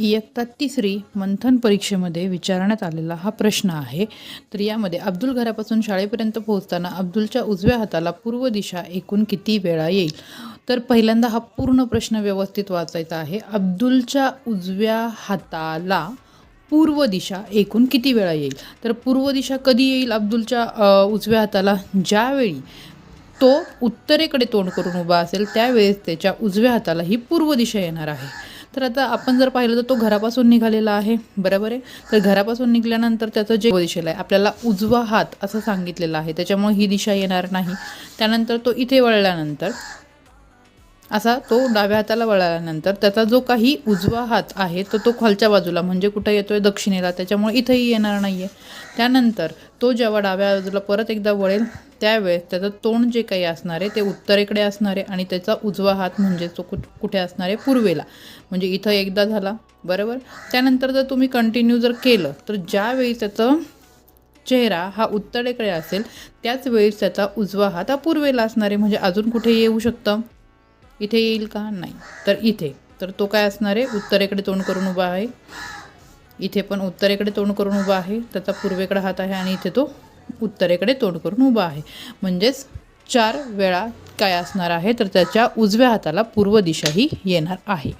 इयत्ता तिसरी मंथन परीक्षेमध्ये विचारण्यात आलेला हा प्रश्न आहे. तर यामध्ये अब्दुल घरापासून शाळेपर्यंत पोहोचताना अब्दुलच्या उजव्या हाताला पूर्व दिशा एकूण किती वेळा येईल? तर पहिल्यांदा हा पूर्ण प्रश्न व्यवस्थित वाचायचा आहे. अब्दुलच्या उजव्या हाताला पूर्व दिशा एकूण किती वेळा येईल? तर पूर्व दिशा कधी येईल अब्दुलच्या उजव्या हाताला? ज्यावेळी तो उत्तरेकडे तोंड करून उभा असेल त्यावेळेस त्याच्या उजव्या हाताला ही पूर्व दिशा येणार आहे. तर आता आपण जर पाहिलं तर तो घरापासून निघालेला आहे, बरोबर आहे. तर घरापासून निघाल्यानंतर त्याचं जे दिशेला आहे आपल्याला उजवा हात असं सांगितलेलं आहे, त्याच्यामुळे ही दिशा येणार नाही. त्यानंतर तो इथे वळल्यानंतर असा तो डाव्या हाताला वळाल्यानंतर त्याचा जो काही उजवा हात आहे तो खालच्या बाजूला म्हणजे कुठं येतोय? दक्षिणेला, त्याच्यामुळे इथंही येणार नाही आहे. त्यानंतर तो जेव्हा डाव्या बाजूला परत एकदा वळेल त्यावेळेस त्याचं तोंड जे काही असणार आहे ते उत्तरेकडे असणार आहे आणि त्याचा उजवा हात म्हणजे तो कुठे असणार आहे? पूर्वेला. म्हणजे इथं एकदा झाला, बरोबर. त्यानंतर जर तुम्ही कंटिन्यू जर केलं तर ज्यावेळी त्याचं चेहरा हा उत्तरेकडे असेल त्याच वेळेस त्याचा उजवा हात हा पूर्वेला असणार आहे. म्हणजे अजून कुठे येऊ शकतं? इथे येईल का? नाही. तर इथे तर तो काय असणार आहे? उत्तरेकडे तोंड करून उभा आहे. इथे पण उत्तरेकडे तोंड करून उभा आहे, त्याचा पूर्वेकडे हात आहे आणि इथे तो उत्तरेकडे तोंड करून उभा आहे. म्हणजेच 4 वेळा काय असणार आहे? तर त्याच्या उजव्या हाताला पूर्व दिशा ही येणार आहे.